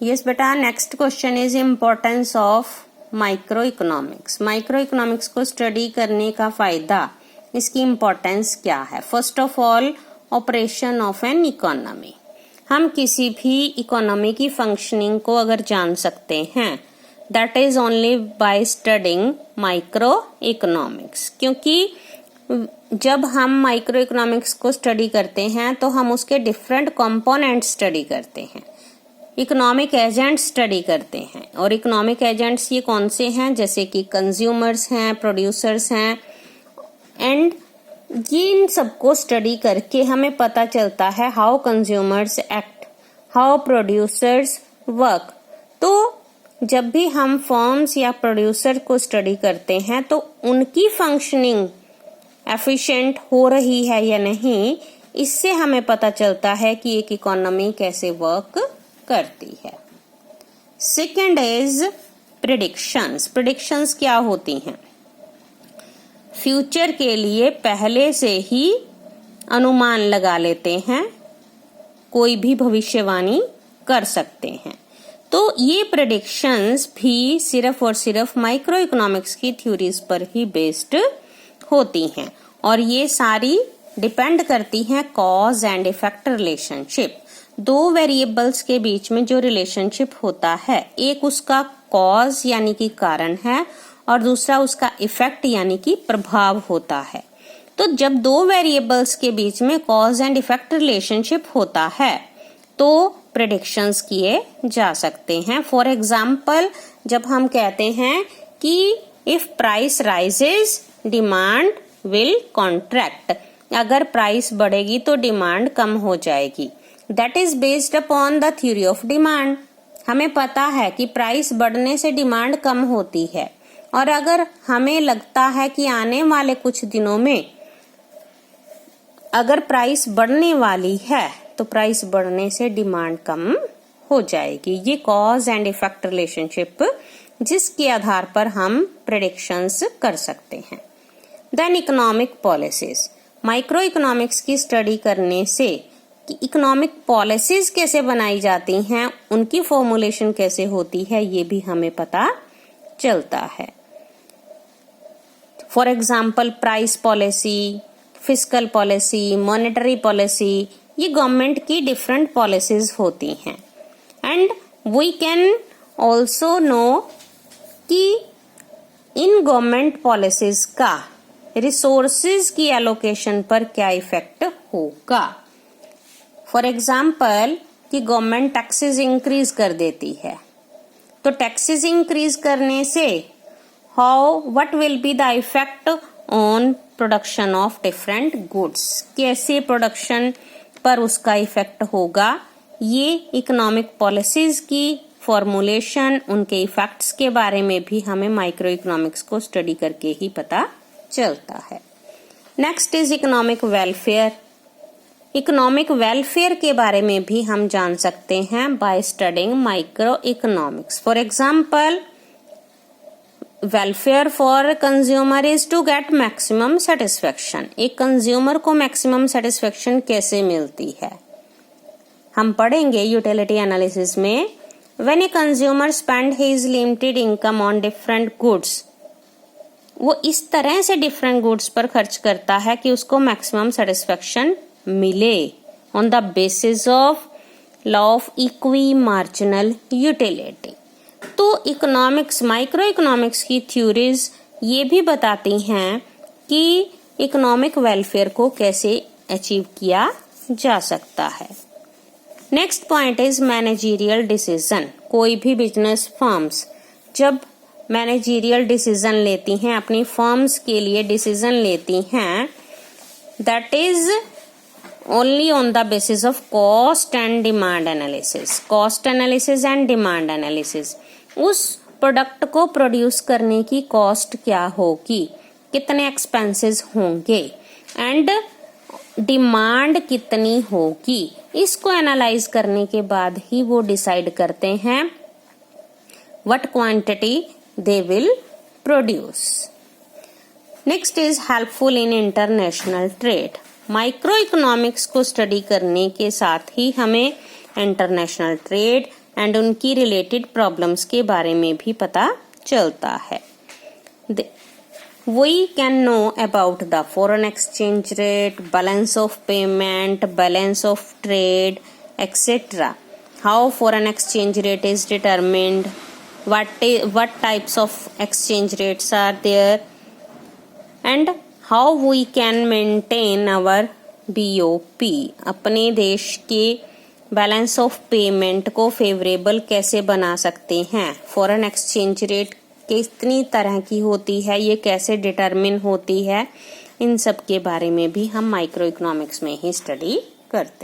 Yes बेटा, next question is importance of micro economics. Micro economics को study करने का फायदा, इसकी इम्पोर्टेंस क्या है। First of all, operation of an economy. हम किसी भी इकोनॉमी की फंक्शनिंग को अगर जान सकते हैं, that is only by studying micro economics. क्योंकि जब हम माइक्रो इकोनॉमिक्स को स्टडी करते हैं तो हम उसके डिफरेंट कंपोनेंट स्टडी करते हैं, इकोनॉमिक एजेंट स्टडी करते हैं। और इकोनॉमिक एजेंट्स ये कौन से हैं, जैसे कि कंज्यूमर्स हैं, प्रोड्यूसर्स हैं, एंड ये इन सबको स्टडी करके हमें पता चलता है how consumers act, how producers work. तो जब भी हम फर्म्स या प्रोड्यूसर को स्टडी करते हैं तो उनकी फंक्शनिंग एफिशिएंट हो रही है या नहीं, इससे हमें पता चलता है कि एक इकोनॉमी कैसे वर्क करती है। Second is predictions. प्रिडिक्शंस क्या होती हैं? फ्यूचर के लिए पहले से ही अनुमान लगा लेते हैं, कोई भी भविष्यवाणी कर सकते हैं। तो ये प्रिडिक्शंस भी सिर्फ और सिर्फ माइक्रो इकोनॉमिक्स की थ्योरीज पर ही बेस्ड होती हैं, और ये सारी डिपेंड करती हैं कॉज एंड इफेक्ट रिलेशनशिप। दो वेरिएबल्स के बीच में जो रिलेशनशिप होता है, एक उसका कॉज यानी कि कारण है और दूसरा उसका इफेक्ट यानी कि प्रभाव होता है। तो जब दो वेरिएबल्स के बीच में कॉज एंड इफेक्ट रिलेशनशिप होता है तो प्रेडिक्शंस किए जा सकते हैं। फॉर एग्जाम्पल, जब हम कहते हैं कि if price rises demand will contract, अगर प्राइस बढ़ेगी तो डिमांड कम हो जाएगी। That is based upon the theory of demand. हमें पता है कि प्राइस बढ़ने से डिमांड कम होती है, और अगर हमें लगता है कि आने वाले कुछ दिनों में अगर प्राइस बढ़ने वाली है तो प्राइस बढ़ने से डिमांड कम हो जाएगी। ये कॉज एंड इफेक्ट रिलेशनशिप जिसके आधार पर हम प्रेडिक्शंस कर सकते हैं। Then economic policies. Micro economics की स्टडी करने से कि इकोनॉमिक पॉलिसीज कैसे बनाई जाती हैं, उनकी फॉर्मुलेशन कैसे होती है, ये भी हमें पता चलता है। For example, price policy, fiscal policy, monetary policy, ये गवर्नमेंट की डिफरेंट पॉलिसीज होती हैं। And we can also know कि इन गवर्नमेंट पॉलिसीज का रिसोर्सेज की एलोकेशन पर क्या इफेक्ट होगा। फॉर एग्जाम्पल, कि गवर्नमेंट टैक्सेस इंक्रीज कर देती है, तो टैक्सेस इंक्रीज करने से what will be the effect on production of different goods, कैसे प्रोडक्शन पर उसका इफेक्ट होगा। ये इकोनॉमिक पॉलिसीज की फॉर्मुलेशन, उनके इफेक्ट्स के बारे में भी हमें माइक्रो इकोनॉमिक्स को स्टडी करके ही पता चलता है। Next is economic welfare. Economic welfare के बारे में भी हम जान सकते हैं by studying micro economics. For example, welfare for consumer is to get maximum satisfaction. एक कंज्यूमर को मैक्सिमम सेटिस्फेक्शन कैसे मिलती है, हम पढ़ेंगे यूटिलिटी एनालिसिस में। When a consumer spend his limited income on different goods, वो इस तरह से डिफरेंट गुड्स पर खर्च करता है कि उसको मैक्सिमम सेटिस्फेक्शन मिले on the basis of law of equi marginal utility. तो इकोनॉमिक्स, माइक्रो इकोनॉमिक्स की थ्योरीज ये भी बताती हैं कि इकोनॉमिक वेलफेयर को कैसे अचीव किया जा सकता है। Next point is managerial decision. कोई भी बिजनेस फर्म्स जब मैनेजरियल डिसीजन लेती हैं, अपनी फर्म्स के लिए डिसीजन लेती हैं, that is only on the basis of cost and demand analysis. Cost analysis and demand analysis, उस प्रोडक्ट को प्रोड्यूस करने की कॉस्ट क्या होगी, कितने एक्सपेंसेस होंगे, एंड डिमांड कितनी होगी, इसको एनालाइज करने के बाद ही वो डिसाइड करते हैं what quantity they will produce. Next is helpful in international trade. Micro economics को स्टडी करने के साथ ही हमें इंटरनेशनल ट्रेड एंड उनकी रिलेटेड प्रॉब्लम्स के बारे में भी पता चलता है। We can know about the foreign exchange rate, balance of payment, balance of trade, etc. How foreign exchange rate is determined, what types of exchange rates are there, and how we can maintain our BOP, अपने देश के balance of payment को favourable कैसे बना सकते हैं, foreign exchange rate कितनी तरह की होती है, ये कैसे डिटरमिन होती है, इन सब के बारे में भी हम माइक्रो इकोनॉमिक्स में ही स्टडी करते हैं।